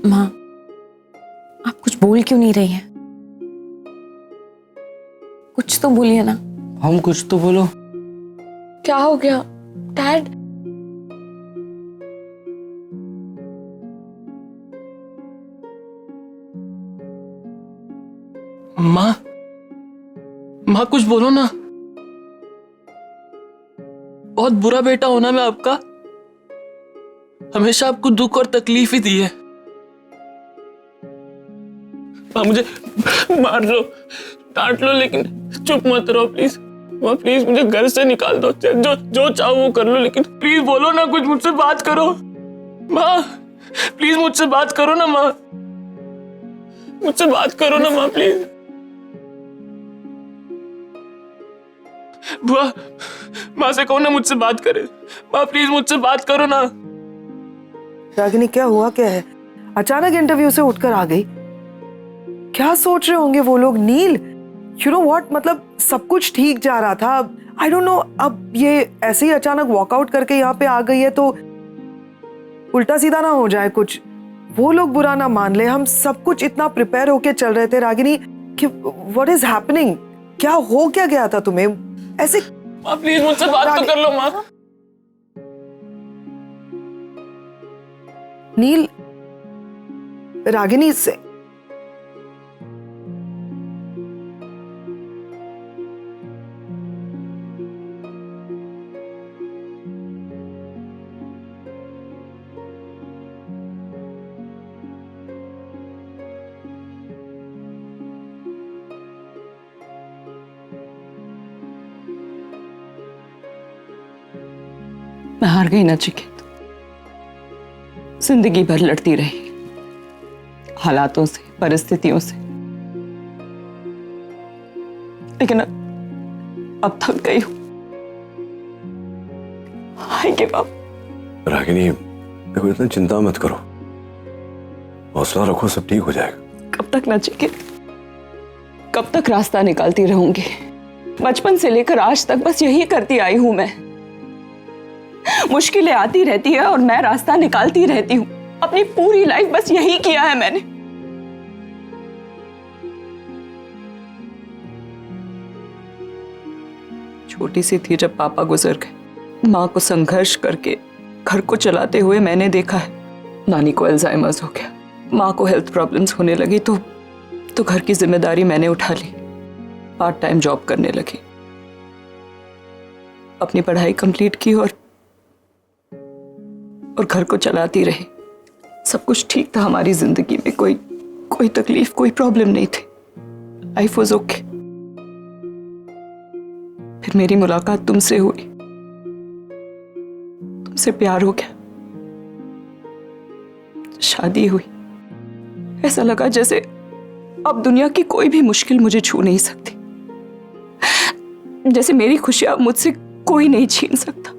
माँ, आप कुछ बोल क्यों नहीं रही हैं? कुछ तो बोलिए ना। हम कुछ तो बोलो। क्या हो गया डैड? माँ कुछ बोलो ना। बहुत बुरा बेटा होना मैं आपका। हमेशा आपको दुख और तकलीफ ही दी है। माँ मुझे मार लो, डांट लो, लेकिन चुप मत रहो प्लीज। माँ प्लीज मुझे घर से निकाल दो, जो चाहो वो कर लो, लेकिन प्लीज बोलो ना कुछ, मुझसे बात करो। माँ प्लीज मुझसे बात करो ना। माँ मुझसे बात करो ना माँ प्लीज। बुआ, माँ से कहो ना मुझसे बात करे। माँ प्लीज मुझसे बात करो ना। रागिनी क्या हुआ, क्या है? अचानक इंटरव्यू से उठकर आ गई। क्या सोच रहे होंगे वो लोग? नील, यू नो व्हाट, मतलब सब कुछ ठीक जा रहा था। आई डोंट नो, अब ये ऐसे ही अचानक वॉकआउट करके यहाँ पे आ गई है तो उल्टा सीधा ना हो जाए कुछ, वो लोग बुरा ना मान ले। हम सब कुछ इतना प्रिपेयर होके चल रहे थे रागिनी कि व्हाट इज हैपनिंग? क्या हो क्या गया था तुम्हें ऐसे? माँ प्लीज मुझसे बात तो कर लो माँ। नील, रागिनी से मैं हार गई नचिकेत। जिंदगी भर लड़ती रही हालातों से, परिस्थितियों से, लेकिन अब थक गई हूं। I give up. रागिनी देखो, इतना चिंता मत करो, हौसला रखो, सब ठीक हो जाएगा। कब तक नचिकेत, कब तक रास्ता निकालती रहूंगी? बचपन से लेकर आज तक बस यही करती आई हूं मैं। मुश्किलें आती रहती है और मैं रास्ता निकालती रहती हूँ। अपनी पूरी लाइफ बस यही किया है मैंने। छोटी सी थी जब पापा गुजर गए। माँ को संघर्ष करके घर को चलाते हुए मैंने देखा है। नानी को अल्जाइमर्स हो गया, माँ को हेल्थ प्रॉब्लम्स होने लगी तो घर की जिम्मेदारी मैंने उठा ली। पार्ट टाइम जॉब करने लगी, अपनी पढ़ाई कंप्लीट की और घर को चलाती रही। सब कुछ ठीक था हमारी जिंदगी में, कोई तकलीफ, कोई प्रॉब्लम नहीं थी। Life was okay. फिर मेरी मुलाकात तुमसे हुई, तुमसे प्यार हो गया, शादी हुई। ऐसा लगा जैसे अब दुनिया की कोई भी मुश्किल मुझे छू नहीं सकती, जैसे मेरी खुशियां मुझसे कोई नहीं छीन सकता।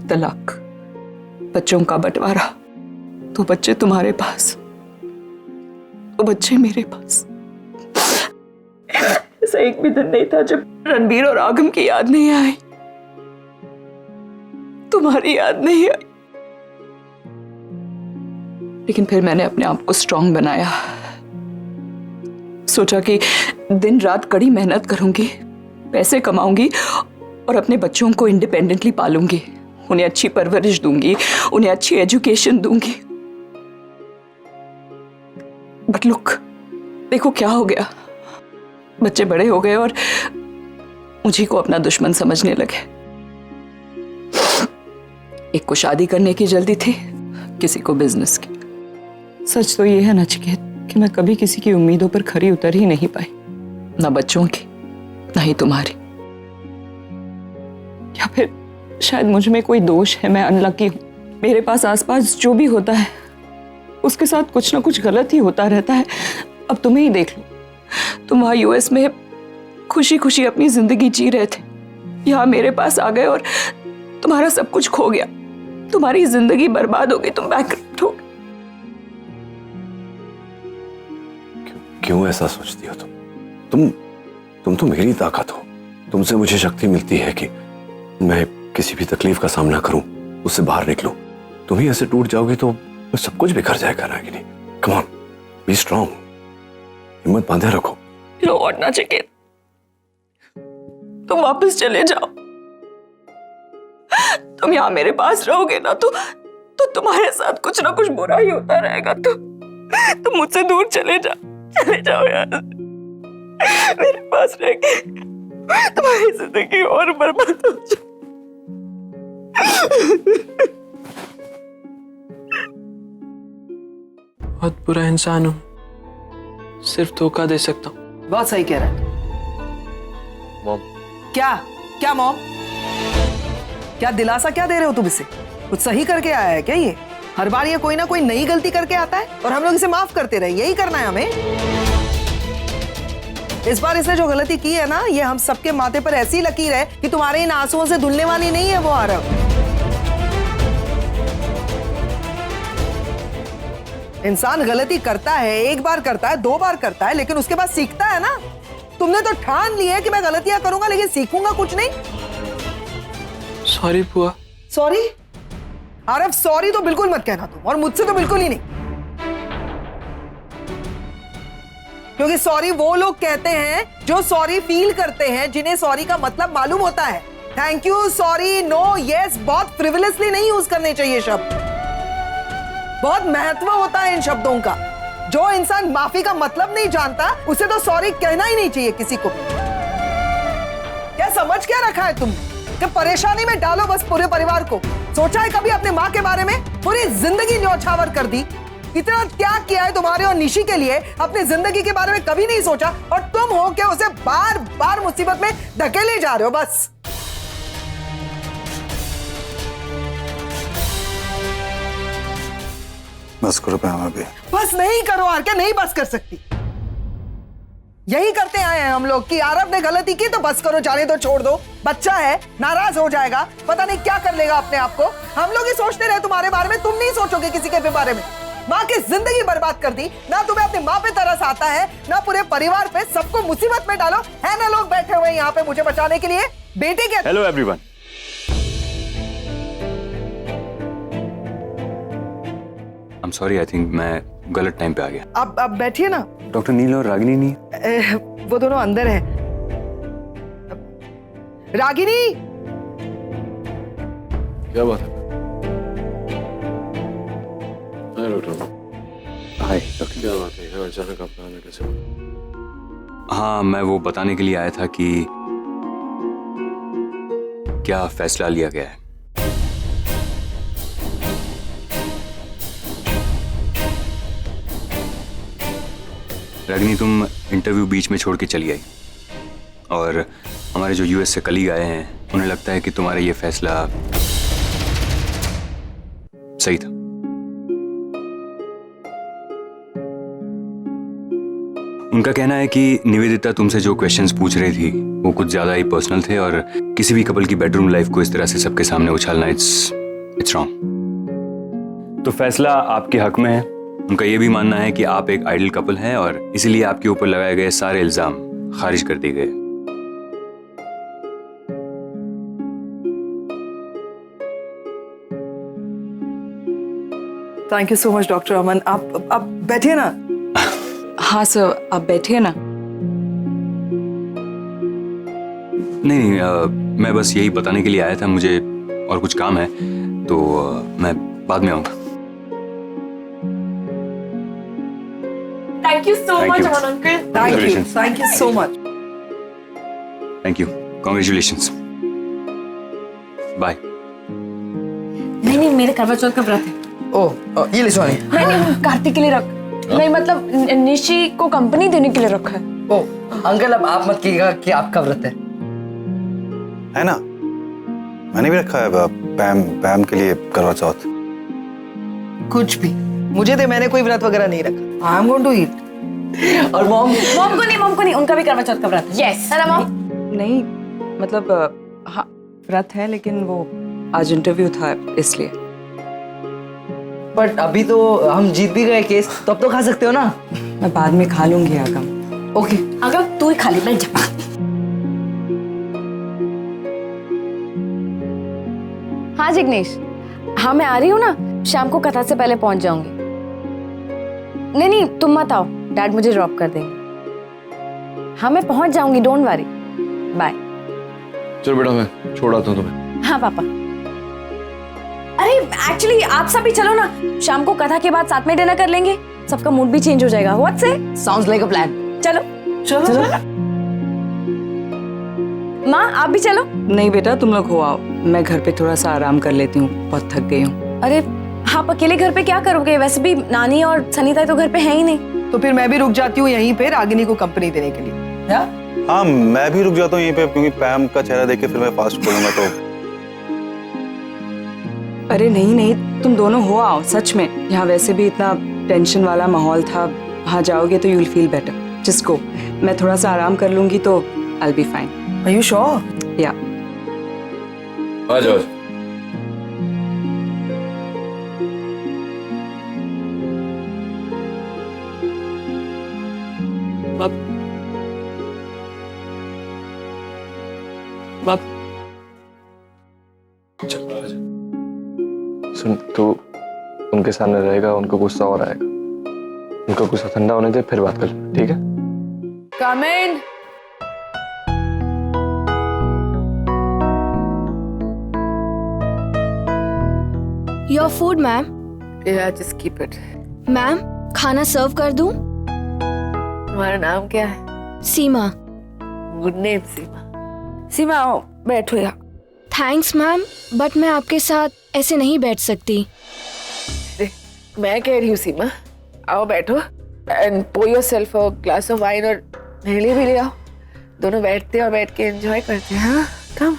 तलाक, बच्चों का बंटवारा, तो बच्चे तुम्हारे पास, तो बच्चे मेरे पास। ऐसा एक भी दिन नहीं था जब रणबीर और आगम की याद नहीं आई, तुम्हारी याद नहीं आई। लेकिन फिर मैंने अपने आप को स्ट्रांग बनाया। सोचा कि दिन रात कड़ी मेहनत करूंगी, पैसे कमाऊंगी और अपने बच्चों को इंडिपेंडेंटली पालूंगी, उन्हें अच्छी परवरिश दूंगी, उन्हें अच्छी एजुकेशन दूंगी। बट लुक, देखो क्या हो गया। बच्चे बड़े हो गए और मुझे को अपना दुश्मन समझने लगे। एक को शादी करने की जल्दी थी, किसी को बिजनेस की। सच तो ये है नचिकेत कि मैं कभी किसी की उम्मीदों पर खरी उतर ही नहीं पाई, ना बच्चों की, ना ही तुम्हारी। या फिर शायद मुझ में कोई दोष है, मैं अनलकी हूं। मेरे पास आसपास जो भी होता है उसके साथ कुछ ना कुछ गलत ही होता रहता है। अब तुम्हें ही देख लो, तुम वहां यूएस में खुशी खुशी अपनी जिंदगी जी रहे थे, यहाँ मेरे पास आ गए और तुम्हारा सब कुछ खो गया, तुम्हारी जिंदगी बर्बाद हो गई, तुम बैंकरप्ट हो गए। क्यों ऐसा सोचती हो तुम तो मेरी ताकत हो। तुमसे मुझे शक्ति मिलती है कि मैं किसी भी तकलीफ का सामना करूं, उससे बाहर निकलूं। तुम ही ऐसे टूट जाओगे तो सब कुछ बिखर जाएगा Ragini. Come on, B strong, हिम्मत बांधे रखो। You know what, नचिकेत, तुम वापस चले जाओ। तुम यहाँ मेरे पास रहोगे ना तो तुम्हारे साथ कुछ ना कुछ बुरा ही होता रहेगा। तुम मुझसे दूर चले जाओ यार। मेरे पास रह के तुम्हारी जिंदगी और बर्बाद हो जाए। बहुत बुरा इंसान हूँ, सिर्फ धोखा दे सकता हूँ। बहुत सही कह रहा है। मॉम, क्या मॉम? क्या दिलासा क्या दे रहे हो तुम इसे? कुछ सही करके आया है क्या ये? हर बार ये कोई ना कोई नई गलती करके आता है और हम लोग इसे माफ करते रहे, यही करना है हमें। इस बार इसने जो गलती की है ना, ये हम सबके माथे पर ऐसी लकीर है कि तुम्हारे इन आंसुओं से धुलने वाली नहीं है वो आरव। इंसान गलती करता है, एक बार करता है, 2 बार करता है, लेकिन उसके बाद सीखता है ना। तुमने तो ठान लिया है कि मैं गलतियां करूंगा लेकिन सीखूंगा कुछ नहीं। सॉरी बुआ। सॉरी? आरव सॉरी तो बिल्कुल मत कहना तुम, और मुझसे तो बिल्कुल ही नहीं। क्योंकि सॉरी वो लोग कहते हैं जो सॉरी फील करते हैं, जिन्हें सॉरी का मतलब मालूम होता है। Thank you, sorry, no, yes बहुत फ्रिवलेसली नहीं यूज करने चाहिए शब्द। बहुत महत्व होता है इन शब्दों का। जो इंसान माफी का मतलब नहीं जानता उसे तो सॉरी कहना ही नहीं चाहिए किसी को। क्या समझ क्या रखा है तुमने कि परेशानी में डालो बस पूरे परिवार को? सोचा है कभी अपने माँ के बारे में? पूरी जिंदगी न्यौछावर कर दी। इतना त्याग किया है तुम्हारे और निशी के लिए, अपनी जिंदगी के बारे में कभी नहीं सोचा, और तुम हो के उसे बार बार मुसीबत में धकेले जा रहे हो। बस बस करो पैमा भी। बस नहीं करो आर के, नहीं बस कर सकती। यही करते आए हैं हम लोग कि आरव ने गलती की तो बस करो, जाने दो, छोड़ दो। बच्चा है, नाराज हो जाएगा, पता नहीं क्या कर लेगा अपने आप को। हम लोग ही सोचते रहे तुम्हारे बारे में, तुम नहीं सोचोगे किसी के बारे में। माँ की जिंदगी बर्बाद कर दी ना। तुम्हें अपनी माँ पे तरस आता है ना पूरे परिवार पे। सबको मुसीबत में डालो है ना। लोग बैठे हुए यहाँ पे मुझे बचाने के लिए। बेटे के hello everyone. I am sorry, I think मैं गलत टाइम पे आ गया। अब बैठिए ना। डॉक्टर नील और रागिनी नहीं? वो दोनों अंदर है। रागिनी, क्या बात है? हाय डॉक्टर। क्या बात है, अचानक आपका आना कैसे? हाँ, मैं वो बताने के लिए आया था कि क्या फैसला लिया गया है। रागिनी, तुम इंटरव्यू बीच में छोड़ के चली आई, और हमारे जो यूएस से कलीग आए हैं उन्हें लगता है कि तुम्हारा ये फैसला सही था। उनका कहना है कि निवेदिता तुमसे जो क्वेश्चंस पूछ रही थी वो कुछ ज्यादा ही पर्सनल थे, और किसी भी कपल की बेडरूम लाइफ को इस तरह से सबके सामने उछालना इट्स रॉन्ग। तो फैसला आपके हक में है। उनका ये भी मानना है कि आप एक आइडल कपल हैं और इसीलिए आपके ऊपर लगाए गए सारे इल्जाम खारिज कर दिए गए। Thank you so much doctor Aman. आप बैठिए ना। हाँ सर, आप बैठिए ना। नहीं, मैं बस यही बताने के लिए आया था, मुझे और कुछ काम है, तो मैं बाद में आऊंगा। Thank you so Thank much you. Aman uncle. Thank you so much. Thank you, congratulations, bye. नहीं, मेरे करवा चौथ का व्रत है। ये ले सोनी। नहीं, कार्तिक के लिए रख। नहीं मतलब निशी को कंपनी देने के लिए रखा है। ओ अंकल, अब आप मत कीजिएगा कि आपका व्रत है ना? मैंने भी रखा है पैम के लिए करवा चौथ। कुछ भी मुझे दे, मैंने कोई व्रत वगैरह नहीं रखा। I am going to eat. और मॉम मॉम को नहीं, उनका भी करवा चौथ का व्रत है। यस है ना मॉम? नहीं मतलब हाँ व्रत है, लेकिन वो आज इंटरव्यू था इसलिए। बट अभी तो हम जीत भी गए केस, तो अब तो खा सकते हो ना? मैं बाद में खा लूंगी आगम। ओके अगर तू ही खा ले, मैं जा। हाँ जिग्नेश, हाँ मैं आ रही हूँ ना, शाम को कथा से पहले पहुंच जाऊंगी। नहीं नहीं तुम मत आओ, डैड मुझे ड्रॉप कर देंगे। हाँ मैं पहुंच जाऊंगी, डोंट वरी। बाय। चलो बेटा मैं छोड़ आता हूँ तुम्हें। हाँ पापा। अरे एक्चुअली आप सब भी चलो ना, शाम को कथा के बाद साथ में डिनर कर लेंगे, सबका मूड भी चेंज हो जाएगा। व्हाट से? Sounds like a plan. चलो चलो माँ आप भी चलो। नहीं बेटा, तुम लोग हो आओ, मैं घर पे थोड़ा सा आराम कर लेती हूँ, बहुत थक गई हूँ। अरे आप अकेले घर पे क्या करोगे? वैसे भी नानी और सनीता तो घर पे है ही नहीं। तो फिर मैं भी रुक जाती हूँ यहीं पे रागिनी को कंपनी देने के लिए। हाँ मैं भी रुक जाता हूँ यहीं पे, क्योंकि पैम का चेहरा देख के फिर मैं फास्ट खोलूंगा तो। अरे नहीं नहीं, तुम दोनों हो आओ, सच में यहाँ वैसे भी इतना टेंशन वाला माहौल था, वहाँ जाओगे तो you will feel better. Just go, मैं थोड़ा सा आराम कर लूंगी तो I will be fine. Are you sure? या आ जाओ। बाप सुन, तू उनके सामने रहेगा, उनको गुस्सा और आएगा, उनका गुस्सा ठंडा होने दे, फिर बात कर, ठीक है? Come in. Your food ma'am. Yeah, just keep it. Ma'am खाना सर्व कर दूं? तुम्हारा नाम क्या है? सीमा। गुड नेम सीमा। सीमा आओ बैठो यहाँ। थैंक्स मैम, बट मैं आपके साथ ऐसे नहीं बैठ सकती। मैं कह रही हूँ सीमा, आओ बैठो and pour yourself a glass of wine और मेरे लिए भी ले आओ। दोनों बैठते हैं और बैठ के एंजॉय करते हैं। हाँ कम।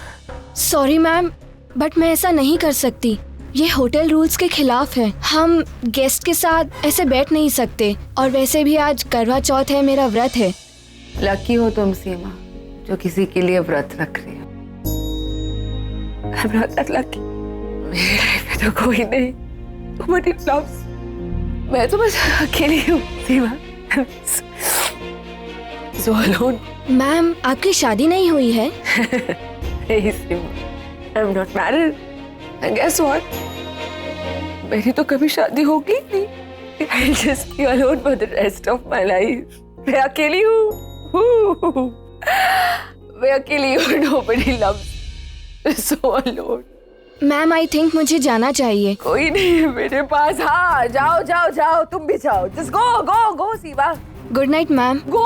सॉरी मैम, बट मैं ऐसा नहीं कर सकती, ये होटल रूल्स के खिलाफ है। हम गेस्ट के साथ ऐसे बैठ नहीं सकते, और वैसे भी आज करवा चौथ है, मेरा व्रत है। लकी हो तुम सीमा, जो किसी के लिए व्रत रख रही हो। I'm not that lucky. मेरी लाइफ में तो कोई नहीं। Nobody loves. मैं तो बस अकेली हूँ सीमा। So alone. मैम आपकी शादी नहीं हुई है? Hey Seema, I'm not married. And guess what? मेरी तो कभी शादी होगी नहीं। I'll just be alone for the rest of my life. मैं अकेली हूँ। मैं अकेली हूँ। Nobody loves. So alone. Ma'am I think मुझे जाना चाहिए। कोई नहीं है मेरे पास। हाँ जाओ जाओ जाओ, तुम भी जाओ। Just go go go Seema. Good night ma'am. Go.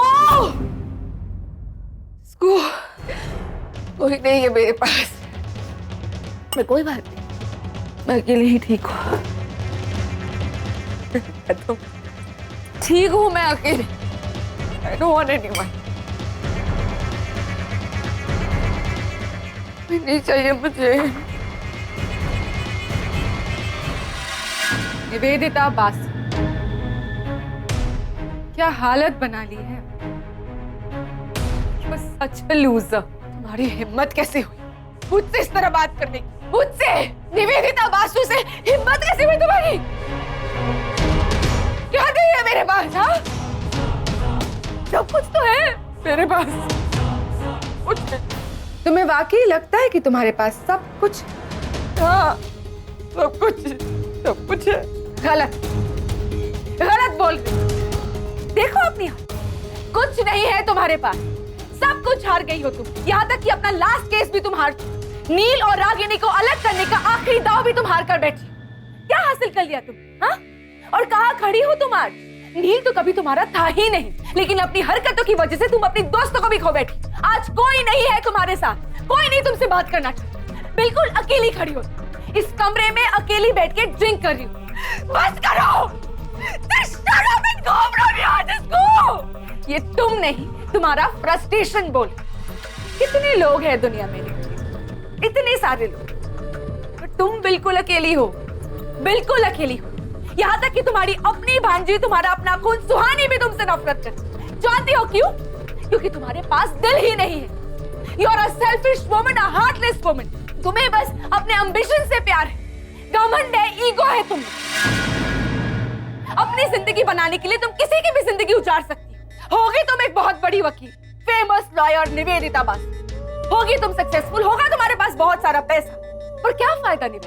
Go. कोई नहीं है मेरे पास। मैं कोई बात नहीं, मैं अकेले ही ठीक हूँ। तो ठीक हूँ मैं अकेले। I don't want anyone. नहीं चाहिए मुझे। निवेदिता बास, क्या हालत बना ली है। बस सच लूजर। तुम्हारी हिम्मत कैसे हुई मुझसे इस तरह बात करने की? मुझसे निवेदिता बासु से हिम्मत कैसे हुई तुम्हारी? क्या नहीं है मेरे पास? हाँ सब कुछ तो है मेरे पास। कुछ है। तुम्हें वाकई लगता है कि तुम्हारे पास सब कुछ? हाँ सब कुछ है। गलत गलत बोल रही। देखो अपनी हालत, कुछ नहीं है तुम्हारे पास, सब कुछ हार गई हो तुम। यहाँ तक कि अपना लास्ट केस भी तुम हार चुकी। नील और रागिनी को अलग करने का आखिरी दाव भी तुम हार कर बैठी। क्या हासिल कर लिया तुम? हाँ और कहाँ खड़ी हो तुम आज? नील तो कभी तुम्हारा था ही नहीं, लेकिन अपनी हरकतों की वजह से तुम अपनी दोस्तों को भी खो बैठी। आज कोई नहीं है तुम्हारे साथ, कोई नहीं तुमसे बात करना चाहता। बिल्कुल अकेली खड़ी हो, इस कमरे में अकेली बैठ के ड्रिंक कर रही हो। बस करो। ये तुम नहीं, तुम्हारा फ्रस्ट्रेशन बोल। कितने लोग हैं दुनिया में, इतने सारे लोग, पर तुम बिल्कुल अकेली हो, बिल्कुल अकेली हो। यहाँ तक कि तुम्हारी अपनी भांजी, तुम्हारा अपना खून सुहानी भी तुमसे नफरत करती। जानती हो क्यों? क्योंकि तुम्हारे पास दिल ही नहीं है। You are a selfish woman, a heartless woman. तुम्हें बस अपने ambition से प्यार है, घमंड है, ईगो है तुम। अपनी जिंदगी बनाने के लिए तुम किसी की भी जिंदगी उजाड़ सकती हो। होगी तुम एक बहुत बड़ी वकील, फेमस लॉयर निवेदिता बासु। होगी तुम सक्सेसफुल, होगा तुम्हारे पास बहुत सारा पैसा, पर क्या फायदा नहीं,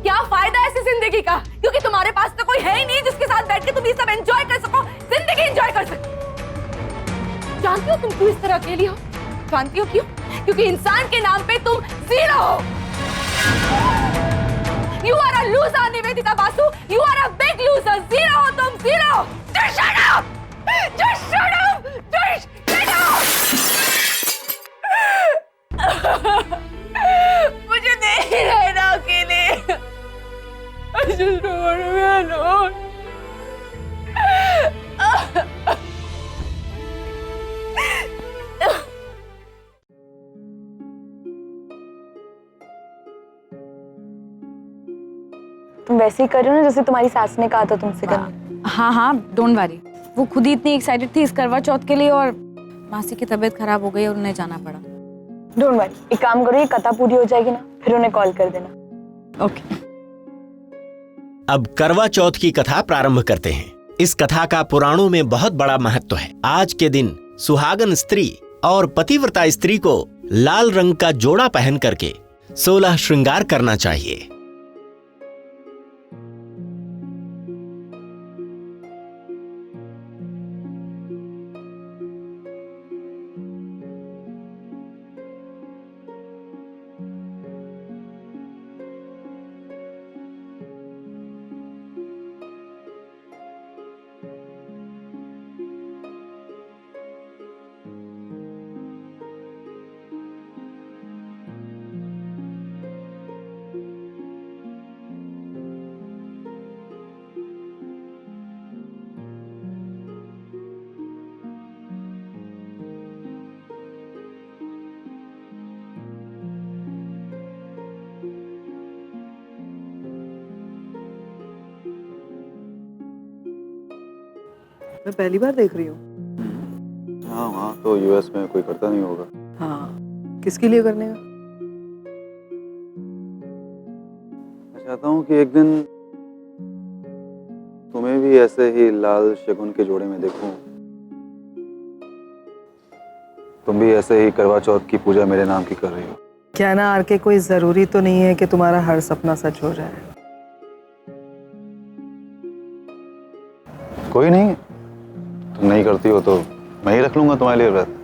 क्या फायदा ऐसी जिंदगी का, क्योंकि तुम्हारे पास तो कोई है ही नहीं जिसके साथ बैठ के तुम ये सब एंजॉय कर सको, जिंदगी एंजॉय कर सको। जानती हो तुम क्यों इस तरह अकेली हो? जानती हो क्यों? क्योंकि इंसान के नाम पे तुम जीरो हो। You are a loser, Nivedita Basu. You are a big loser. Zero हो तुम, zero. Just shut up. Just shut up. Just shut up. मुझे नहीं रहना अकेले। I just don't want to be alone. तुम वैसे ही कर रहे हो ना जैसे तुम्हारी सास ने कहा था तुमसे करना। हाँ हाँ डोंट वरी, वो खुद ही इतनी एक्साइटेड थी इस करवा चौथ के लिए और मासी की तबीयत खराब हो गई और उन्हें जाना पड़ा। डोंट वरी, एक काम करो, ये कथा पूरी हो जाएगी ना फिर उन्हें कॉल कर देना। ओके। अब करवा चौथ की कथा प्रारंभ करते हैं। इस कथा का पुराणों में बहुत बड़ा महत्व है। आज के दिन सुहागन स्त्री और पतिव्रता स्त्री को लाल रंग का जोड़ा पहन करके 16 श्रृंगार करना चाहिए। मैं पहली बार देख रही हूँ। हाँ वहाँ तो यूएस में कोई करता नहीं होगा। हाँ, किसके लिए करने का? मैं चाहता हूँ कि एक दिन तुम्हें भी ऐसे ही लाल शगुन के जोड़े में देखूं। तुम भी ऐसे ही करवा चौथ की पूजा मेरे नाम की कर रही हो। क्या ना आर के, कोई जरूरी तो नहीं है कि तुम्हारा हर सपना सच हो जाए। कोई नहीं, तुम नहीं करती हो तो मैं ही रख लूंगा तुम्हारे लिए व्रत।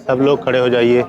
सब लोग खड़े हो जाइए।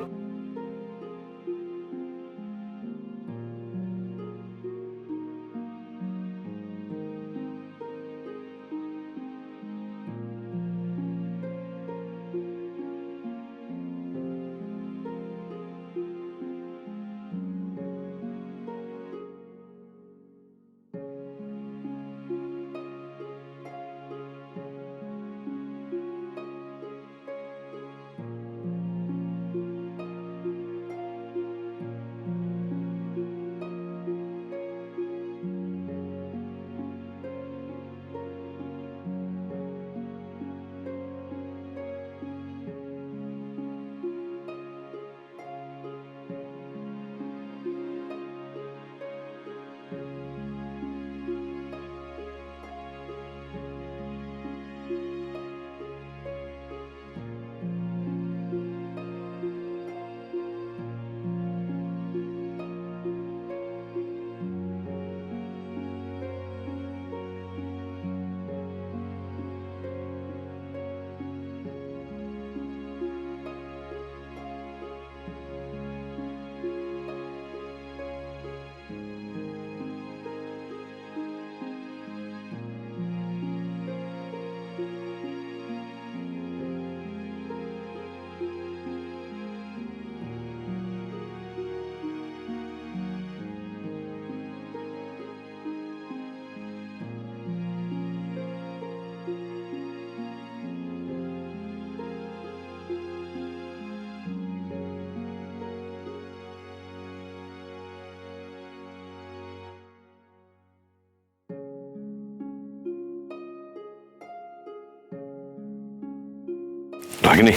रागिनी,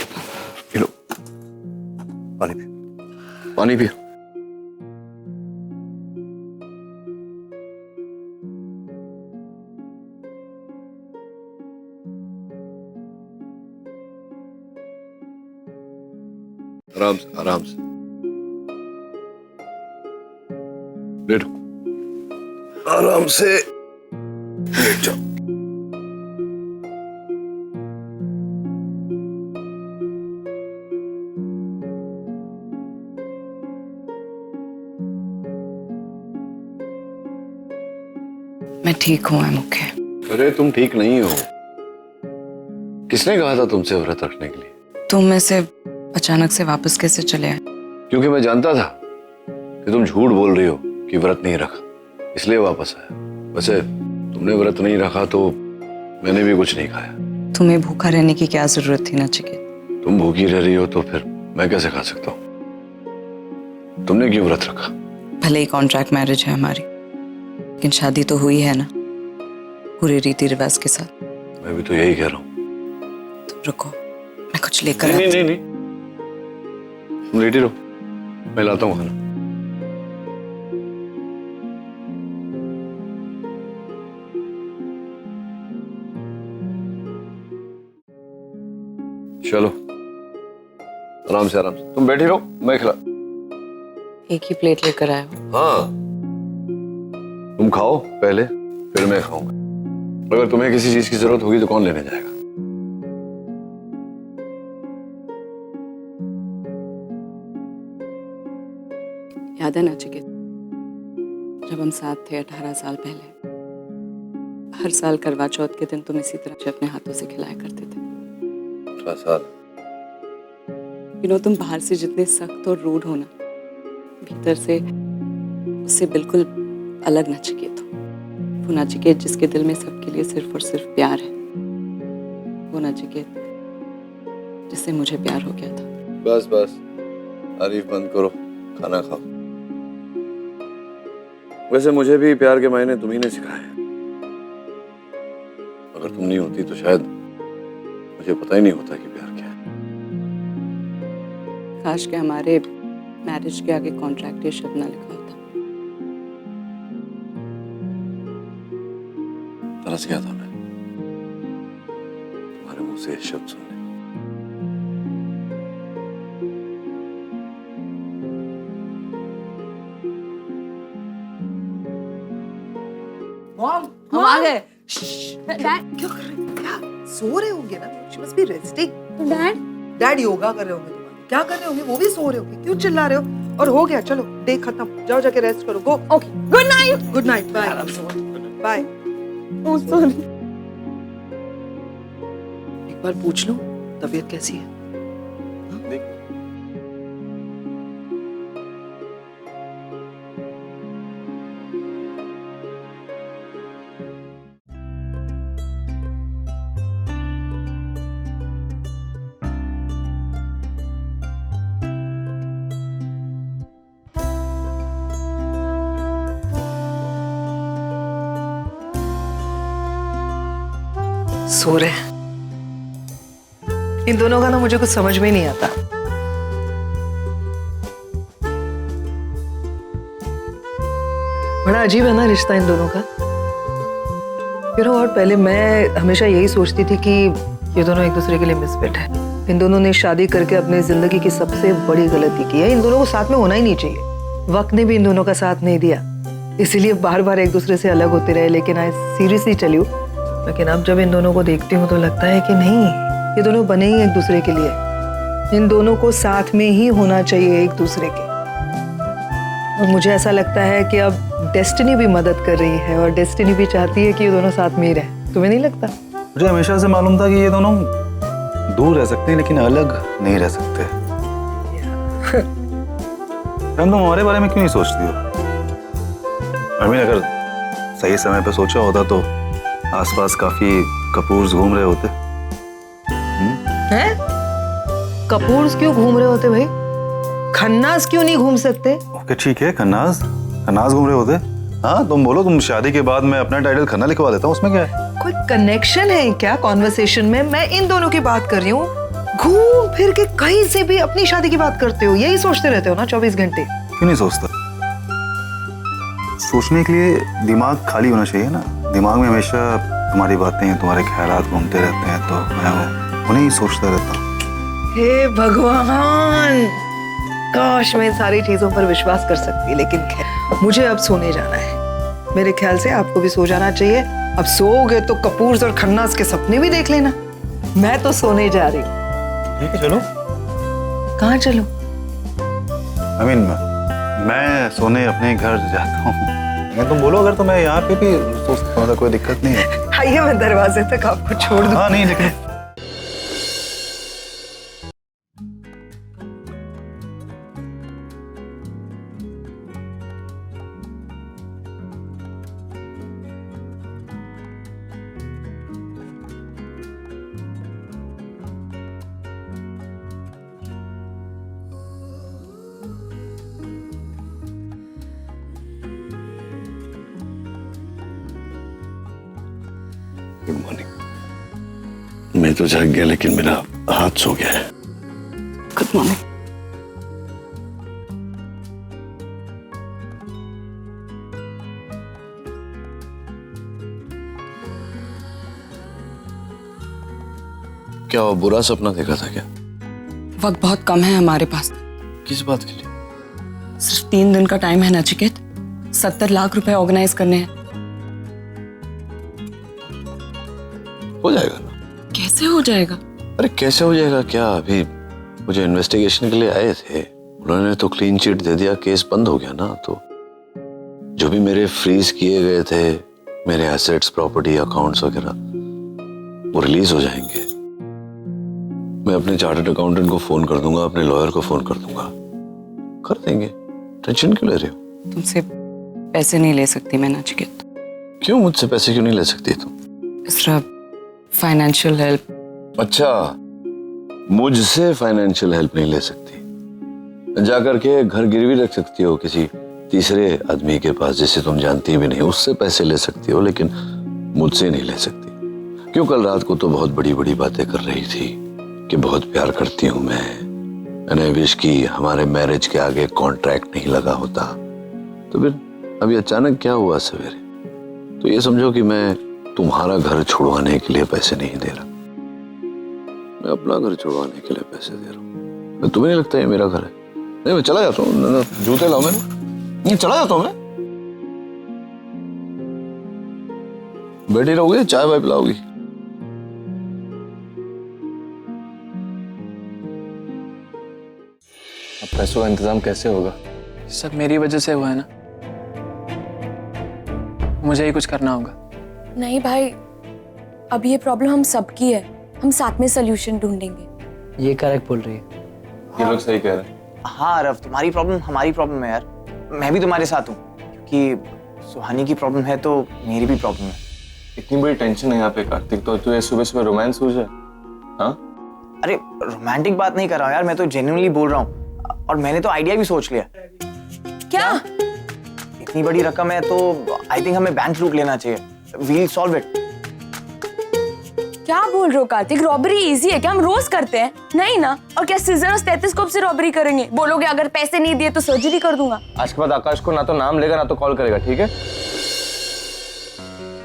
पी लो पानी, पी पानी पी। आराम से, आराम से लेटो, आराम से लेट जाओ। मैं ठीक हूँ, I'm okay। अरे तुम ठीक नहीं हो। किसने कहा था तुमसे व्रत रखने के लिए? तुम ऐसे अचानक से वापस कैसे चले आए? क्योंकि मैं जानता था कि तुम झूठ बोल रही हो कि व्रत नहीं रखा, इसलिए वापस आया। वैसे तुमने व्रत नहीं रखा तो मैंने भी कुछ नहीं खाया। तुम्हें भूखा रहने की क्या जरूरत थी नचिकेत? तुम भूखी रह रही हो तो फिर मैं कैसे खा सकता हूँ? तुमने क्यों व्रत रखा? भले ही कॉन्ट्रैक्ट मैरिज है हमारी, लेकिन शादी तो हुई है ना, पूरे रीति रिवाज के साथ। मैं भी तो यही कह रहा हूँ। तुम रुको, मैं कुछ लेकर नहीं, नहीं, नहीं, तुम लेटी रहो, मैं लाता हूँ खाना। चलो आराम से, आराम से तुम बैठी रहो, मैं खिला। एक ही प्लेट लेकर आए हो? हाँ, तुम खाओ पहले, फिर मैं खाऊंगा। अगर तुम्हें किसी चीज की जरूरत होगी तो कौन लेने जाएगा? याद है नचिकेत, जब हम साथ थे 18 साल पहले, हर साल करवा चौथ के दिन तुम इसी तरह से अपने हाथों से खिलाया करते थे। 18 साल? तुम बाहर से जितने सख्त और रूड हो ना, भीतर से उससे बिल्कुल अलग नचिकेत हो। वो नचिकेत जिसके दिल में सबके लिए सिर्फ और सिर्फ प्यार है। वो नचिकेत जिससे मुझे प्यार हो गया था। बस बस, तारीफ बंद करो, खाना खाओ। वैसे मुझे भी प्यार के मायने तुम ही ने सिखाए। अगर तुम नहीं होती तो शायद मुझे पता ही नहीं होता कि प्यार क्या है। काश के हमारे मैरिज के आगे कॉन्ट्रैक्ट ये शब्द ना लिखा होता। तरस गया था मैं तुम्हारे मुंह से ये शब्द सुनने। मॉम, हम आ गए। डैड क्या कर रहे हो? क्या सो रहे होंगे ना? She must be resting. Dad dad yoga कर रहे होंगे तुम्हारे। क्या कर रहे होंगे? वो भी सो रहे होंगे। क्यों चिल्ला रहे हो? और हो गया, चलो डे खत्म, जाओ जाके रेस्ट करो। Go. Okay, good night. Good night, bye bye. Oh sorry. एक बार पूछ लो तबीयत कैसी है? सो रहे हैं। इन दोनों का ना मुझे कुछ समझ में नहीं आता। बड़ा अजीब है ना रिश्ता इन दोनों का। और पहले मैं हमेशा यही सोचती थी कि ये दोनों एक दूसरे के लिए मिसफिट है। इन दोनों ने शादी करके अपनी जिंदगी की सबसे बड़ी गलती की है। इन दोनों को साथ में होना ही नहीं चाहिए। वक्त ने भी इन दोनों का साथ नहीं दिया, इसीलिए बार बार एक दूसरे से अलग होते रहे। लेकिन आई सीरियसली चली हूँ। लेकिन अब जब इन दोनों को देखती हूँ तो लगता है कि नहीं, ये दोनों बने ही एक दूसरे के लिए। इन दोनों को साथ में ही होना चाहिए एक दूसरे के। और मुझे ऐसा लगता है कि अब डेस्टिनी भी मदद कर रही है और डेस्टिनी भी चाहती है कि ये दोनों साथ में ही रहे। तुम्हें नहीं लगता? मुझे हमेशा से मालूम था कि ये दोनों दूर रह सकते हैं लेकिन अलग नहीं रह सकते। तुम हमारे बारे में क्यों नहीं सोचती हो? अमीन, अगर सही समय पे सोचा होता तो आसपास काफी कपूर्स घूम रहे होते। हैं? कपूर्स क्यों घूम रहे होते भाई? खन्नास क्यों नहीं घूम सकते? ओके ठीक है, खन्नास घूम रहे होते। हाँ तुम बोलो, तुम शादी के बाद मैं अपना टाइटल खन्ना लिखवा देता हूँ, उसमें क्या है? कोई कनेक्शन है क्या कॉन्वर्सेशन में? मैं इन दोनों की बात कर रही हूँ। घूम फिर के कहीं से भी अपनी शादी की बात करते हो, यही सोचते रहते हो ना 24 घंटे। क्यों नहीं सोचता? सोचने के लिए दिमाग खाली होना चाहिए ना। दिमाग में हमेशा तुम्हारी बातें, तुम्हारे ख्यालात घूमते रहते हैं, तो मैं उन्हें ही सोचता रहता हूँ। हे भगवान, काश मैं इन सारी चीजों पर विश्वास कर सकती, लेकिन खैर मुझे अब सोने जाना है। मेरे ख्याल से आपको भी सो जाना चाहिए। अब सोओगे तो कपूर्स और खन्नास के सपने भी देख लेना। मैं तो सोने जा रही हूँ। ठीक है, चलो। कहाँ चलो? मैं सोने अपने घर जाता हूँ। मैं तुम बोलो अगर तो मैं यहाँ पे भी सो सकता हूँ, कोई दिक्कत नहीं है। आइए, मैं दरवाजे तक आपको छोड़ दूँ। हाँ नहीं, लेकिन गुड मॉर्निंग। मैं तो जाग गया लेकिन मेरा हाथ सो गया है। Good morning. क्या वो बुरा सपना देखा था क्या? वक्त बहुत कम है हमारे पास। किस बात के लिए? सिर्फ 3 दिन का टाइम है नचिकेत। 70 लाख रुपए ऑर्गेनाइज करने हैं। हो जाएगा ना? कैसे हो जाएगा? अरे कैसे हो जाएगा क्या? अभी मुझे इन्वेस्टिगेशन के लिए आए थे, उन्होंने तो क्लीन चिट दे दिया, केस बंद हो गया ना। तो जो भी मेरे फ्रीज किए गए थे, मेरे एसेट्स, प्रॉपर्टी, अकाउंट्स वगैरह, वो रिलीज हो जाएंगे। मैं अपने चार्टर्ड अकाउंटेंट को फोन कर दूंगा, अपने लॉयर को फोन कर दूंगा, कर देंगे। टेंशन क्यों ले रहे हो? तुमसे पैसे नहीं ले सकती मैं नचिकेत। क्यों? मुझसे पैसे क्यों नहीं ले सकती तुम? सिर्फ फाइनेंशियल हेल्प। अच्छा, मुझसे फाइनेंशियल हेल्प नहीं ले सकती? जाकर के घर गिरवी रख सकती हो किसी तीसरे आदमी के पास जिसे तुम जानती भी नहीं, उससे पैसे ले सकती हो, लेकिन मुझसे नहीं ले सकती। क्यों? कल रात को तो बहुत बड़ी बड़ी बातें कर रही थी कि बहुत प्यार करती हूं मैंने विश की हमारे मैरिज के आगे कॉन्ट्रैक्ट नहीं लगा होता। तो फिर अभी अचानक क्या हुआ सवेरे? तो ये समझो कि मैं तुम्हारा घर छुड़वाने के लिए पैसे नहीं दे रहा, मैं अपना घर छुड़वाने के लिए पैसे दे रहा हूँ। तुम्हें नहीं लगता ये मेरा घर है? नहीं, मैं चला जाता हूँ। जूते लाओ, मैं नहीं चला जाता हूँ। मैं बैठी रहोगे, चाय वाय पिलाओगी? अब पैसों का इंतजाम कैसे होगा? सब मेरी वजह से हुआ है ना, मुझे ही कुछ करना होगा। नहीं भाई, अब ये प्रॉब्लम हम सबकी है, हम साथ में सोल्यूशन ढूंढेंगे। ये करेक्ट बोल रही है। ये लोग सही कह रहे हैं। हाँ रफ, तुम्हारी प्रॉब्लम हमारी प्रॉब्लम है यार। मैं भी तुम्हारे साथ हूँ, क्योंकि सुहानी की प्रॉब्लम है तो मेरी भी प्रॉब्लम है। इतनी बड़ी टेंशन है यहाँ पे कार्तिक, तो तू सुबह सुबह रोमांस हो जाए? हाँ? अरे रोमांटिक बात नहीं कर रहा हूँ यार, मैं तो जेन्युइनली बोल रहा हूँ। और मैंने तो आइडिया भी सोच लिया। क्या? इतनी बड़ी रकम है तो आई थिंक हमें बैंक लूट लेना चाहिए। We'll solve it. क्या बोल रहे हो कार्तिक? रॉबरी इजी है क्या? हम रोज करते हैं। नहीं ना। और क्या सीजर और स्टेथोस्कोप से रॉबरी करेंगे? बोलोगे अगर पैसे नहीं दिए तो सर्जरी कर दूंगा। आज के बाद आकाश को ना तो नाम लेगा ना तो कॉल करेगा, ठीक है?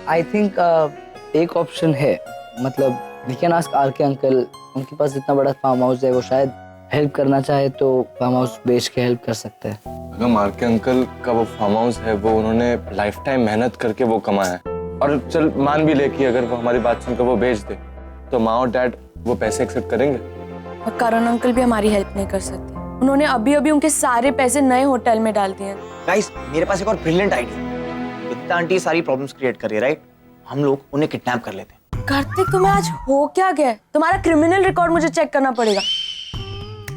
आई थिंक एक ऑप्शन है, मतलब वी कैन आस्क आर के अंकल। उनके पास इतना बड़ा फार्म हाउस है, वो शायद हेल्प करना चाहे तो फार्म हाउस बेच के हेल्प कर सकते हैं। अगर मार के अंकल का वो फार्म हाउस है, वो उन्होंने लाइफ टाइम मेहनत करके वो कमाया है, और चल मान भी ले कि अगर वो हमारी बात सुनकर वो बेच दे, तो माँ और डैड वो पैसे एक्सेप्ट करेंगे? और करण अंकल भी हमारी हेल्प नहीं कर सकते। उन्होंने अभी अभी उनके सारे पैसे नए होटल में डाल दिए। गाइस, मेरे पास एक और ब्रिलियंट आइडिया। वित्ता आंटी सारी प्रॉब्लम्स क्रिएट कर रही है, राइट? हम लोग उन्हें किडनैप कर लेते हैं। कार्तिक, तुम्हें आज हो क्या गया? तुम्हारा क्रिमिनल रिकॉर्ड मुझे चेक करना पड़ेगा।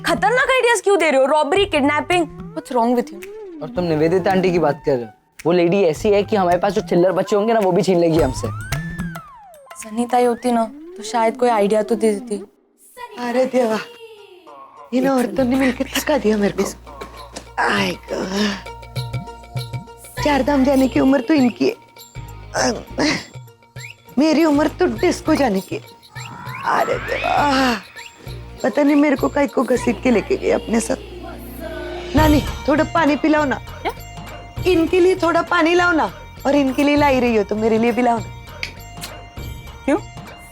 खतरनाक आइडियाज क्यों दे रहे हो? Robbery, kidnapping, what's wrong with you? और तुम निवेदिता आंटी की बात कर रहे हो? वो लेडी ऐसी है कि हमारे पास जो चिल्लर बच्चे होंगे ना, वो भी छीन लेगी हमसे। सनीता ही होती ना तो शायद कोई आइडिया तो दे देती। अरे देवा, इन औरतों ने मिलकर थका दिया मेरे को। आय गॉड, 4 धाम जाने की उम्र तो इनकी है, मेरी उम्र तो डिस्को जाने की। अरे देवा, पता नहीं मेरे को काहे को घसीट के लेके गए अपने साथ। नानी थोड़ा पानी पिलाओ ना। इनके लिए थोड़ा पानी लाओ ना, और इनके लिए ला ही रही हो तो मेरे लिए भी लाओ ना। क्यों,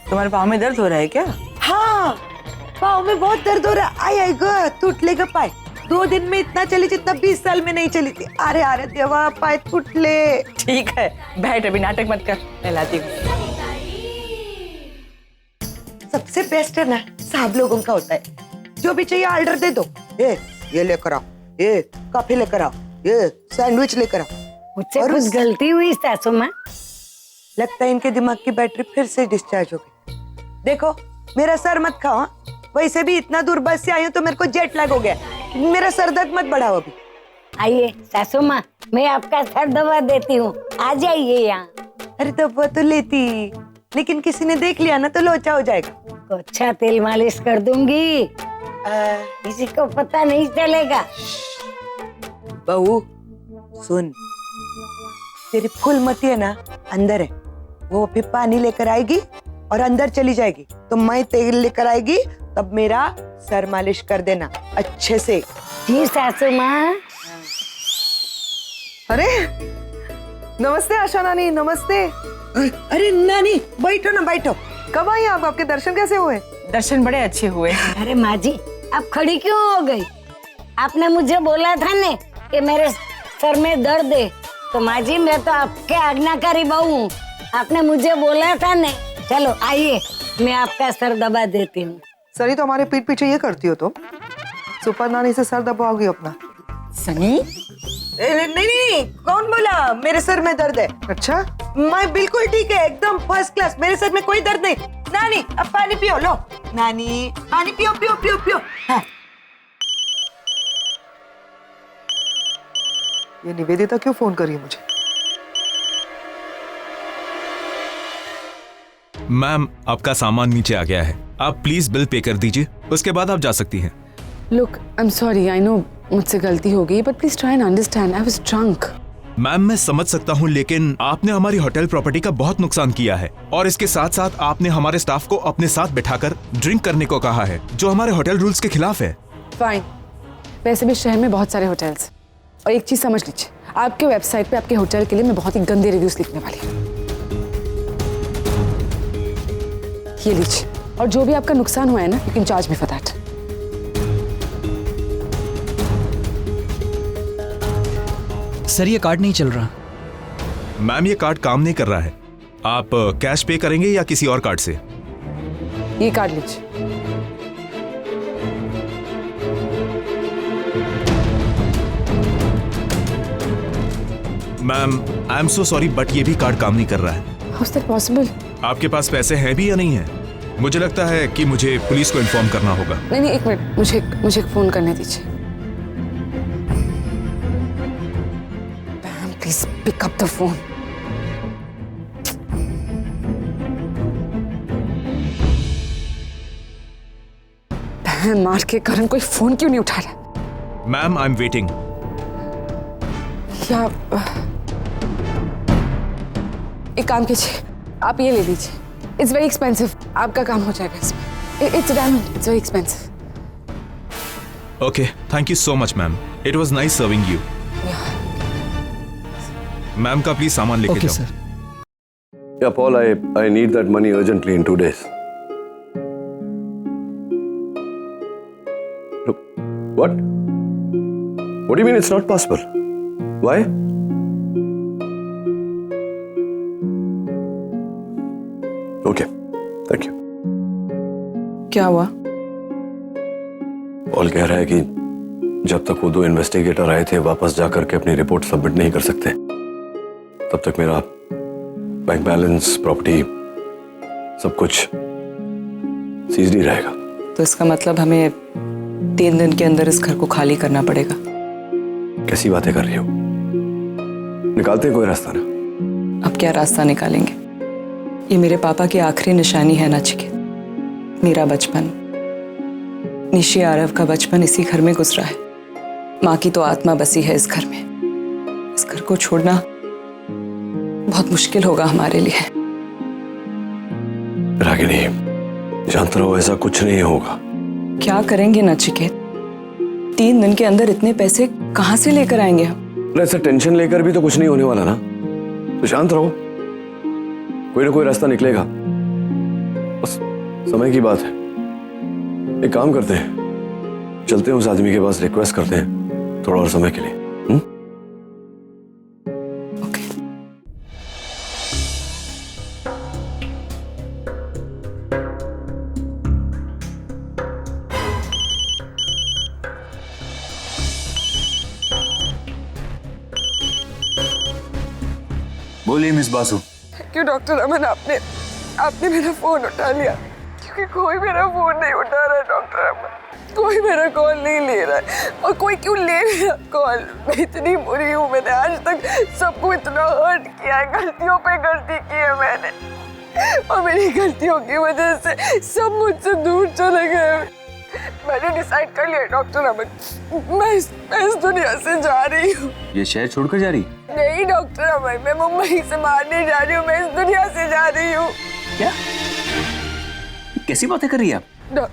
तुम्हारे पाँव में दर्द हो रहा है क्या? हाँ, पाँव में बहुत दर्द हो रहा है। आई आई गो, टूट लेगा पाए। 2 दिन में इतना चली जितना 20 साल में नहीं चली थी। अरे अरे देवा, पाए टूट ले। ठीक है, बैठ, अभी नाटक मत कर, मैं लाती हूँ। सबसे बेस्ट है ना, सब लोगों का होता है। जो भी चाहिए ऑर्डर दे दो। ये लेकर आओ, ये कॉफी लेकर आओ, ये सैंडविच लेकर आओ। मुझसे कुछ गलती हुई सासू माँ? लगता है इनके दिमाग की बैटरी फिर से डिस्चार्ज हो गई। देखो, मेरा सर मत खाओ। वैसे भी इतना दूर बस से आई हूँ तो मेरे को जेट लैग हो गया। मेरा सर दर्द मत बढ़ाओ अभी। आइए सासू माँ, मैं आपका सर दबा देती हूँ, आ जाइए यहाँ। अरे दबा तो लेती, लेकिन किसी ने देख लिया ना तो लोचा हो जाएगा। तो अच्छा तेल मालिश कर दूंगी, किसी को पता नहीं चलेगा। बहू सुन, तेरी फूलमती है ना, अंदर है। वो फिर पानी लेकर आएगी और अंदर चली जाएगी, तो मैं तेल लेकर आएगी, तब मेरा सर मालिश कर देना अच्छे से। जी सासू माँ। अरे नमस्ते आशा नानी, नमस्ते। अरे नानी बैठो ना, बैठो। कब आई आप? आपके दर्शन कैसे हुए? दर्शन बड़े अच्छे हुए। अरे माँ जी, आप खड़ी क्यों हो गई? आपने मुझे बोला था ने कि मेरे सर में दर्द है, तो माँ जी मैं तो आपके आज्ञाकारी बहू हूँ। आपने मुझे बोला था ने। चलो आइए, मैं आपका सर दबा देती हूँ। सनी तो हमारे पीठ पीछे ये करती हो, तो सुपर नानी से सर दबाओगी अपना? सनी? नहीं, कौन बोला मेरे सर में दर्द है? अच्छा, मैं बिल्कुल ठीक है, एकदम फर्स्ट क्लास। मेरे सर में कोई दर्द नहीं। नानी अब पानी पियो, लो नानी पानी पियो, पियो पियो पियो। हाँ। ये निवेदिता क्यों फोन करी मुझे? मैम, आपका सामान नीचे आ गया है, आप प्लीज बिल पे कर दीजिए, उसके बाद आप जा सकती हैं। Look, I am sorry, I know मुझसे गलती हो गई, but please try and understand, I was drunk. Ma'am मैं समझ सकता हूँ, लेकिन आपने हमारी होटल प्रॉपर्टी का बहुत नुकसान किया है, और इसके साथ साथ आपने हमारे स्टाफ को अपने साथ बिठाकर ड्रिंक करने को कहा है, जो हमारे होटल रूल्स के खिलाफ है। फाइन, वैसे भी शहर में बहुत सारे होटल्स, और एक चीज समझ लीजिए, आपके वेबसाइट पे आपके होटल के लिए मैं बहुत ही गंदे रिव्यूज लिखने वाली हूँ। ये लीजिए, और जो भी आपका नुकसान हुआ है ना, you can charge me for that. Sir ये कार्ड नहीं चल रहा। मैम ये कार्ड काम नहीं कर रहा है, आप कैश पे करेंगे या किसी और कार्ड से? ये कार्ड लीजिए। Ma'am I am so sorry, but ये भी कार्ड काम नहीं कर रहा है। How is that possible? आपके पास पैसे हैं भी या नहीं है? मुझे लगता है कि मुझे पुलिस को इन्फॉर्म करना होगा। नहीं, एक मिनट, मुझे एक फोन करने दीजिए। Please pick up the phone. मार के कारण कोई फोन क्यों नहीं उठा रहा? Ma'am I am waiting. या एक काम कीजिए, आप ये ले लीजिए, इट्स वेरी एक्सपेंसिव, आपका काम हो जाएगा इसमें। It's diamond, it's very expensive. Okay, thank you so much ma'am, it was nice serving you. Ma'am का प्लीज सामान लेके जाओ। Sir. Yeah, Paul, I need that money urgently in 2 days. Look, what? What do you mean it's not possible? Why? Okay, thank you. क्या हुआ? Paul कह रहा है कि जब तक वो 2 इन्वेस्टिगेटर आए थे वापस जाकर के अपनी रिपोर्ट सबमिट नहीं कर सकते, तब तक मेरा बैंक बैलेंस, प्रॉपर्टी, सब कुछ सीज नहीं रहेगा। तो इसका मतलब हमें 3 दिन के अंदर इस घर को खाली करना पड़ेगा। कैसी बातें कर रही हो? निकालते हैं कोई रास्ता ना। अब क्या रास्ता निकालेंगे? ये मेरे पापा की आखिरी निशानी है नचिकेत। मेरा बचपन, निशी आरव का बचपन इसी घर में गुजरा है। माँ की तो आत्मा बसी है इस घर में। इस घर को छोड़ना बहुत मुश्किल होगा हमारे लिए। रागिनी, जानते रहो ऐसा कुछ नहीं होगा। क्या करेंगे नचिकेत? 3 दिन के अंदर इतने पैसे कहाँ से लेकर आएंगे हम? ऐसा टेंशन लेकर भी तो कुछ नहीं होने वाला ना, तो शांत रहो, कोई ना कोई रास्ता निकलेगा, बस समय की बात है। एक काम करते हैं, चलते हैं उस आदमी के पास, रिक्वेस्ट करते हैं थोड़ा और समय के लिए। बोलिए मिस बासु। क्यों डॉक्टर अमन, आपने मेरा फोन उठा लिया, क्योंकि कोई मेरा फोन नहीं उठा रहा है डॉक्टर अमन, कोई मेरा कॉल नहीं ले रहा है। और कोई क्यों ले मेरा कॉल? मैं इतनी बुरी हूँ, मैंने आज तक सबको इतना हर्ट किया है, गलतियों पे गलती की है मैंने, और मेरी गलतियों की वजह से सब मुझसे दूर चले गए। मैंने डिसाइड कर लिया डॉक्टर अमन, मैं इस दुनिया से जा रही हूँ। ये शहर छोड़कर जा रही? नहीं डॉक्टर अमन, मैं मुंबई से बाहर नहीं जा रही हूँ, मैं इस दुनिया से जा रही हूँ। क्या? कैसी बातें कर रही है आप?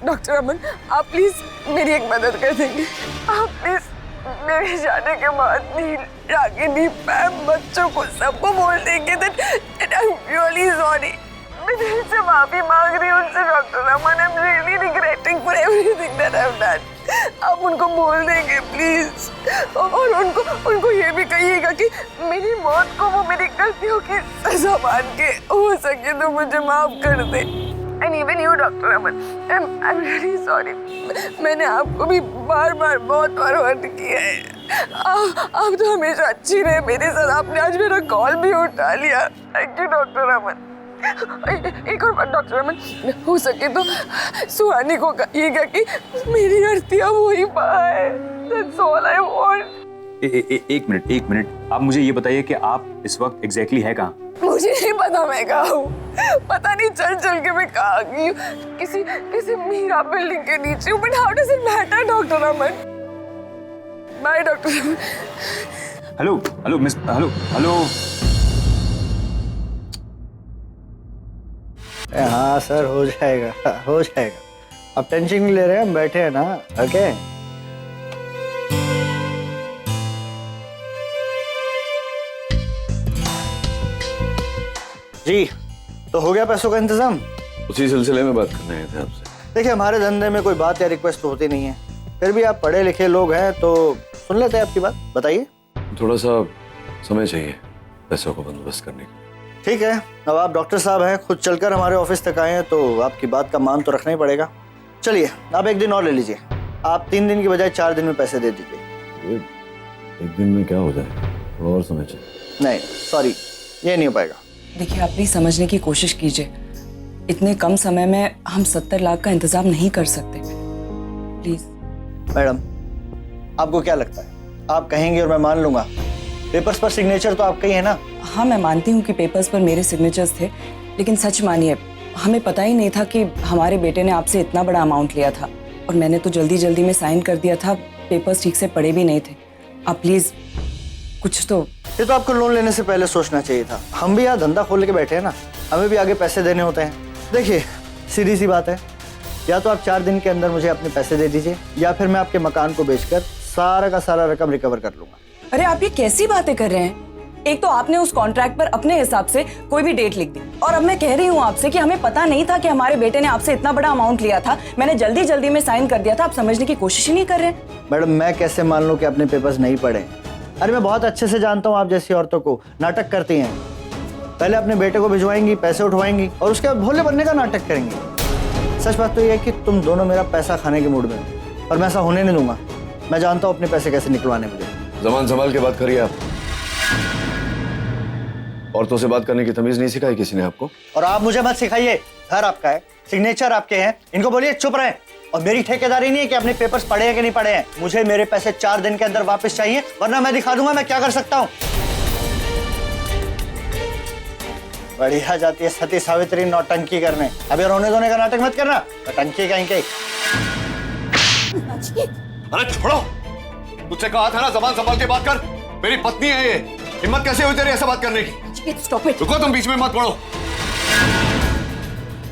डॉक्टर अमन, आप प्लीज मेरी एक मदद कर देंगे? आप प्लीज मेरे जाने के बाद नील, रागिनी, मैम, बच्चों को सबको बोल देंगे that I'm really sorry। मैं दिल से माफी मांग रही हूँ उनसे doctor Aman, I'm really regretting for everything that I've done। आप उनको बोल देंगे प्लीज, और उनको ये भी कहिएगा कि मेरी मौत को वो मेरी गलतियों की सजा मान के हो सके तो मुझे माफ कर दे। And even you, doctor Aman, I'm really sorry। मैंने आपको भी बार बहुत बार हर्ट किया है। आप तो हमेशा अच्छी रहे मेरे साथ, आपने आज मेरा कॉल भी उठा लिया। थैंक यू डॉक्टर अमन। एक और बात डॉक्टर अमन, हो सके तो सुहानी को कहिएगा कि मेरी अर्थियाँ वही पाए। That's all I want। एक मिनट, आप मुझे ये बताइए कि आप इस वक्त एग्जैक्टली है कहाँ? मुझे नहीं पता मैं कहाँ हूँ, पता नहीं चल के मैं कहाँ गई हूँ, किसी मीरा बिल्डिंग के नीचे हूँ, but how does it matter doctor Aman? By doctor Aman. Hello miss, hello. हाँ सर, हो जाएगा। अब टेंशन नहीं ले रहे, हम बैठे हैं ना। ओके जी, तो हो गया पैसों का इंतजाम? उसी सिलसिले में बात करने आए थे आपसे। देखिए, हमारे धंधे में कोई बात या रिक्वेस्ट तो होती नहीं है, फिर भी आप पढ़े लिखे लोग हैं तो सुन लेते हैं आपकी बात। बताइए। थोड़ा सा समय चाहिए पैसों को बंदोबस्त करने के। ठीक है, अब आप डॉक्टर साहब हैं, खुद चलकर हमारे ऑफिस तक आए हैं तो आपकी बात का मान तो रखना ही पड़ेगा। चलिए, आप 1 दिन और ले लीजिए, आप 3 दिन की बजाय 4 दिन में पैसे दे दीजिए। 1 दिन में क्या हो जाए, थोड़ा और समय चाहिए। नहीं सॉरी, ये नहीं हो पाएगा। देखिए, आप प्लीज समझने की कोशिश कीजिए, इतने कम समय में हम 70 लाख का इंतजाम नहीं कर सकते, प्लीज। मैडम, आपको क्या लगता है, आप कहेंगे और मैं मान लूंगा? पेपर्स पर सिग्नेचर तो आपका ही है ना? हाँ, मैं मानती हूँ कि पेपर्स पर मेरे सिग्नेचर्स थे, लेकिन सच मानिए हमें पता ही नहीं था कि हमारे बेटे ने आपसे इतना बड़ा अमाउंट लिया था, और मैंने तो जल्दी में साइन कर दिया था, पेपर्स ठीक से पढ़े भी नहीं थे। आप प्लीज कुछ तो। ये तो आपको लोन लेने से पहले सोचना चाहिए था। हम भी यहाँ धंधा खोल के बैठे हैं ना, हमें भी आगे पैसे देने होते हैं। देखिए, सीधी सी बात है, या तो आप 4 दिन के अंदर मुझे अपने पैसे दे दीजिए, या फिर मैं आपके मकान को बेचकर सारा का सारा रकम रिकवर कर लूंगा। अरे आप ये कैसी बातें कर रहे हैं? एक तो आपने उस कॉन्ट्रैक्ट पर अपने हिसाब से कोई भी डेट लिख दी, और अब मैं कह रही हूँ आपसे कि हमें पता नहीं था कि हमारे बेटे ने आपसे इतना बड़ा अमाउंट लिया था, मैंने जल्दी में साइन कर दिया था। आप समझने की कोशिश ही नहीं कर रहे। मैडम, मैं कैसे मान लूं कि आपने पेपर्स नहीं पढ़े? अरे मैं बहुत अच्छे से जानता हूँ आप जैसी औरतों को, नाटक करती हैं। पहले अपने बेटे को भिजवाएंगी, पैसे उठवाएंगी, और उसके बाद भोले बनने का नाटक करेंगी। सच बात तो ये है कि तुम दोनों मेरा पैसा खाने के मूड में हो, और मैं ऐसा होने नहीं दूंगा। मैं जानता हूँ अपने पैसे कैसे निकलवाने मुझे। जबान संभाल के बात करिए आप। औरतों से बात करने की तमीज नहीं सिखाई किसी ने आपको? और आप मुझे मत सिखाइए, घर आपका है, सिग्नेचर आपके हैं, इनको बोलिए चुप रहे। और मेरी ठेकेदारी नहीं है कि अपने पेपर्स पढ़े हैं कि नहीं पढ़े हैं। मुझे मेरे पैसे 4 दिन के अंदर वापस चाहिए, वरना मैं दिखा दूंगा मैं क्या कर सकता हूँ। बढ़िया जाती है सती सावित्री नौटंकी करने। अभी रोने धोने का नाटक मत करना, नौटंकी कहीं के। अरे छोड़ो, मुझसे कहा था ना जबान संभाल के बात कर। मेरी पत्नी है ये, हिम्मत कैसे हुई तेरी ऐसा बात करने की? Stop it. रुको, तुम बीच में मत पड़ो।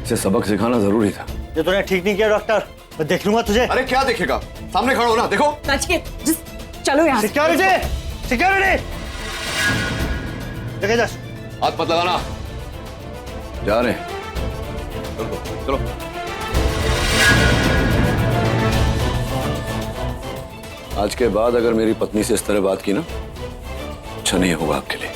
इसे सबक सिखाना जरूरी था। ये तूने ठीक नहीं किया डॉक्टर, मैं देख लूंगा तुझे। अरे क्या देखेगा, सामने खड़ा हो ना, देखो। चलो यहाँ। सिक्योरिटी, सिक्योरिटी, जगह जा। हाथ मत लगाना, जा रहे हैं। चलो चलो। आज के बाद अगर मेरी पत्नी से इस तरह बात की ना, अच्छा नहीं होगा आपके लिए।